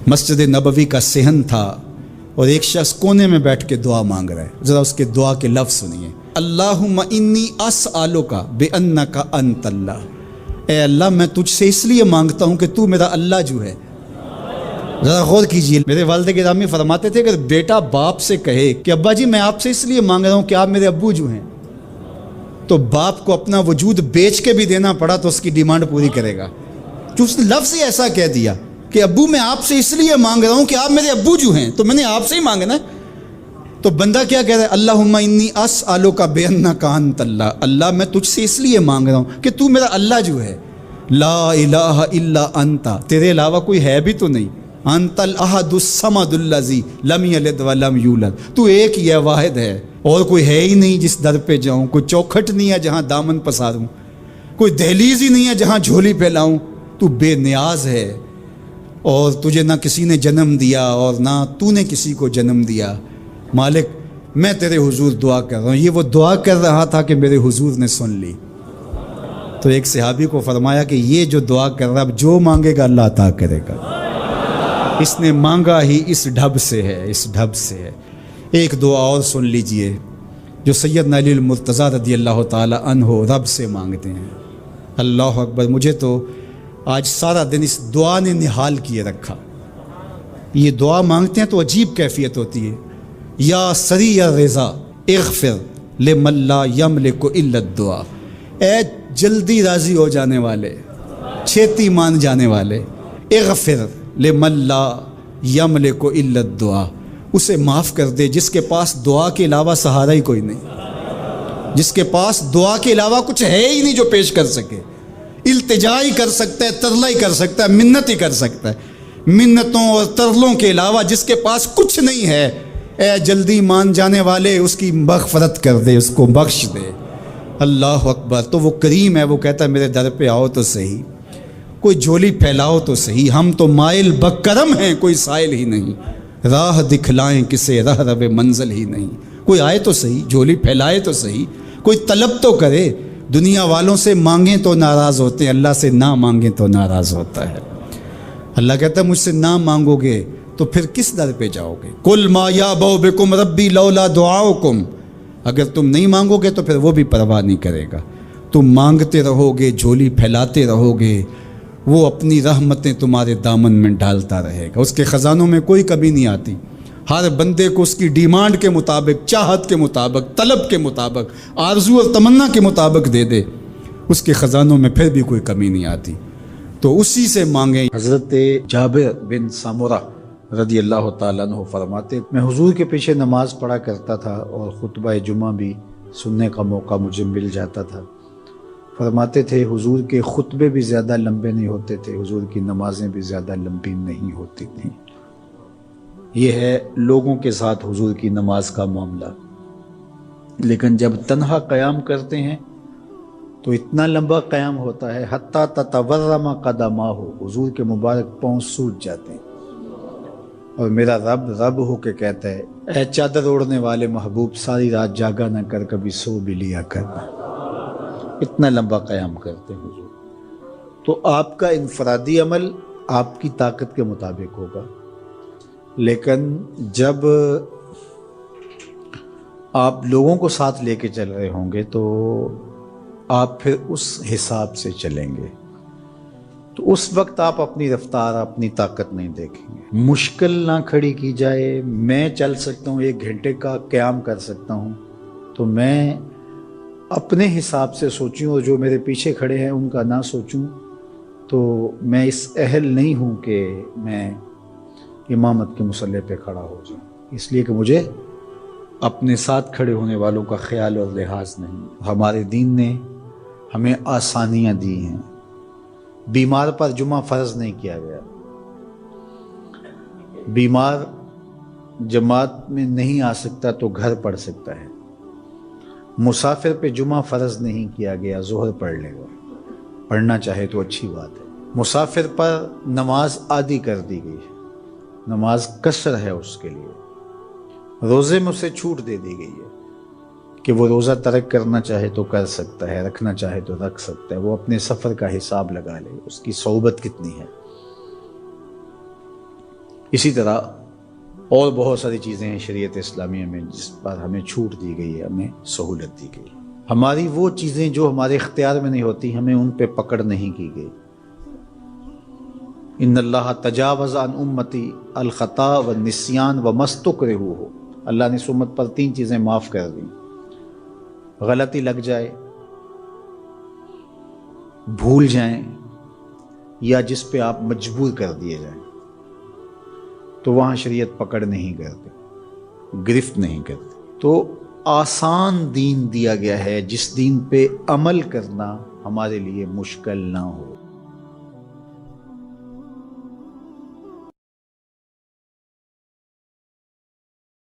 مسجد نبوی کا صحن تھا اور ایک شخص کونے میں بیٹھ کے دعا مانگ رہا ہے. ذرا اس کے دعا کے لفظ سنیے. اللہم انی اسألک بانک انت اللہ. اے اللہ میں تجھ سے اس لیے مانگتا ہوں کہ تو میرا اللہ جو ہے. ذرا غور کیجیے. میرے والد گرامی فرماتے تھے کہ بیٹا باپ سے کہے کہ ابا جی میں آپ سے اس لیے مانگ رہا ہوں کہ آپ میرے ابو جو ہیں، تو باپ کو اپنا وجود بیچ کے بھی دینا پڑا تو اس کی ڈیمانڈ پوری کرے گا. جو اس نے لفظ ہی ایسا کہہ دیا کہ ابو میں آپ سے اس لیے مانگ رہا ہوں کہ آپ میرے ابو جو ہیں، تو میں نے آپ سے ہی مانگنا ہے. تو بندہ کیا کہہ رہا ہے؟ اللہم انی اسألک بانک انت اللہ. اللہ میں تجھ سے اس لیے مانگ رہا ہوں کہ تو میرا اللہ جو ہے. لا الہ الا انت، تیرے علاوہ کوئی ہے بھی تو نہیں. انت الاحد الصمد الذی لم یلد ولم یولد. تو ایک ہی ہے، واحد ہے، اور کوئی ہے ہی نہیں جس در پہ جاؤں. کوئی چوکھٹ نہیں ہے جہاں دامن پساروں، کوئی دہلیز ہی نہیں ہے جہاں جھولی پھیلاؤں. تو بے نیاز ہے، اور تجھے نہ کسی نے جنم دیا اور نہ تو نے کسی کو جنم دیا. مالک میں تیرے حضور دعا کر رہا ہوں. یہ وہ دعا کر رہا تھا کہ میرے حضور نے سن لی. تو ایک صحابی کو فرمایا کہ یہ جو دعا کر رہا اب جو مانگے گا اللہ عطا کرے گا. اس نے مانگا ہی اس ڈھب سے ہے، اس ڈھب سے ہے. ایک دعا اور سن لیجئے جو سیدنا علی المرتضیٰ رضی اللہ تعالی عنہ رب سے مانگتے ہیں. اللہ اکبر. مجھے تو آج سارا دن اس دعا نے نحال کیے رکھا. یہ دعا مانگتے ہیں تو عجیب کیفیت ہوتی ہے. یا سریع الرضا اغفر لمن لا یملک الا الدعاء. اے جلدی راضی ہو جانے والے، چھیتی مان جانے والے، اغفر لمن لا یملک الا الدعاء. اسے معاف کر دے جس کے پاس دعا کے علاوہ سہارا ہی کوئی نہیں، جس کے پاس دعا کے علاوہ کچھ ہے ہی نہیں جو پیش کر سکے. التجا ہی کر سکتا ہے، ترلا ہی کر سکتا ہے، منت ہی کر سکتا ہے. منتوں اور ترلوں کے علاوہ جس کے پاس کچھ نہیں ہے، اے جلدی مان جانے والے اس کی مغفرت کر دے، اس کو بخش دے. اللہ اکبر. تو وہ کریم ہے، وہ کہتا ہے میرے در پہ آؤ تو صحیح، کوئی جھولی پھیلاؤ تو صحیح. ہم تو مائل بکرم ہیں، کوئی سائل ہی نہیں. راہ دکھلائیں کسے راہ رب منزل ہی نہیں. کوئی آئے تو صحیح، جھولی پھیلائے تو صحیح، کوئی طلب تو کرے. دنیا والوں سے مانگیں تو ناراض ہوتے ہیں، اللہ سے نہ مانگیں تو ناراض ہوتا ہے. اللہ کہتا ہے مجھ سے نہ مانگو گے تو پھر کس در پہ جاؤ گے؟ قل ما یعبأ بکم ربی لولا دعاؤکم. اگر تم نہیں مانگو گے تو پھر وہ بھی پرواہ نہیں کرے گا. تم مانگتے رہو گے، جھولی پھیلاتے رہو گے، وہ اپنی رحمتیں تمہارے دامن میں ڈالتا رہے گا. اس کے خزانوں میں کوئی کمی نہیں آتی. ہر بندے کو اس کی ڈیمانڈ کے مطابق، چاہت کے مطابق، طلب کے مطابق، آرزو اور تمنا کے مطابق دے دے. اس کے خزانوں میں پھر بھی کوئی کمی نہیں آتی. تو اسی سے مانگیں. حضرت جابر بن سمرہ رضی اللہ تعالیٰ عنہ فرماتے میں حضور کے پیچھے نماز پڑھا کرتا تھا اور خطبہ جمعہ بھی سننے کا موقع مجھے مل جاتا تھا. فرماتے تھے حضور کے خطبے بھی زیادہ لمبے نہیں ہوتے تھے، حضور کی نمازیں بھی زیادہ لمبی نہیں ہوتی تھیں. یہ ہے لوگوں کے ساتھ حضور کی نماز کا معاملہ. لیکن جب تنہا قیام کرتے ہیں تو اتنا لمبا قیام ہوتا ہے حتیٰ تتورم قدماہ، حضور کے مبارک پاؤں سوج جاتے ہیں. اور میرا رب رب ہو کے کہتا ہے اے چادر اوڑھنے والے محبوب، ساری رات جاگا نہ کر، کبھی سو بھی لیا کر. اتنا لمبا قیام کرتے ہیں حضور. تو آپ کا انفرادی عمل آپ کی طاقت کے مطابق ہوگا، لیکن جب آپ لوگوں کو ساتھ لے کے چل رہے ہوں گے تو آپ پھر اس حساب سے چلیں گے. تو اس وقت آپ اپنی رفتار، اپنی طاقت نہیں دیکھیں گے. مشکل نہ کھڑی کی جائے. میں چل سکتا ہوں، 1 گھنٹے کا قیام کر سکتا ہوں، تو میں اپنے حساب سے سوچوں اور جو میرے پیچھے کھڑے ہیں ان کا نہ سوچوں، تو میں اس اہل نہیں ہوں کہ میں امامت کے مصلی پہ کھڑا ہو جاؤں. اس لیے کہ مجھے اپنے ساتھ کھڑے ہونے والوں کا خیال اور لحاظ نہیں. ہمارے دین نے ہمیں آسانیاں دی ہیں. بیمار پر جمعہ فرض نہیں کیا گیا. بیمار جماعت میں نہیں آ سکتا تو گھر پڑھ سکتا ہے. مسافر پہ جمعہ فرض نہیں کیا گیا، ظہر پڑھ لے گا، پڑھنا چاہے تو اچھی بات ہے. مسافر پر نماز عادی کر دی گئی ہے، نماز قصر ہے اس کے لیے. روزے میں اسے چھوٹ دے دی گئی ہے کہ وہ روزہ ترک کرنا چاہے تو کر سکتا ہے، رکھنا چاہے تو رکھ سکتا ہے. وہ اپنے سفر کا حساب لگا لے، اس کی صحبت کتنی ہے. اسی طرح اور بہت ساری چیزیں ہیں شریعت اسلامیہ میں جس پر ہمیں چھوٹ دی گئی ہے، ہمیں سہولت دی گئی ہے۔ ہماری وہ چیزیں جو ہمارے اختیار میں نہیں ہوتی، ہمیں ان پہ پکڑ نہیں کی گئی۔ ان اللہ تجاوز عن امتی الخطا والنسیان وما استکرہوا، اللہ نے اس امت پر 3 چیزیں معاف کر دیں: غلطی لگ جائے، بھول جائیں، یا جس پہ آپ مجبور کر دیے جائیں، تو وہاں شریعت پکڑ نہیں کرتی، گرفت نہیں کرتی۔ تو آسان دین دیا گیا ہے جس دین پہ عمل کرنا ہمارے لیے مشکل نہ ہو۔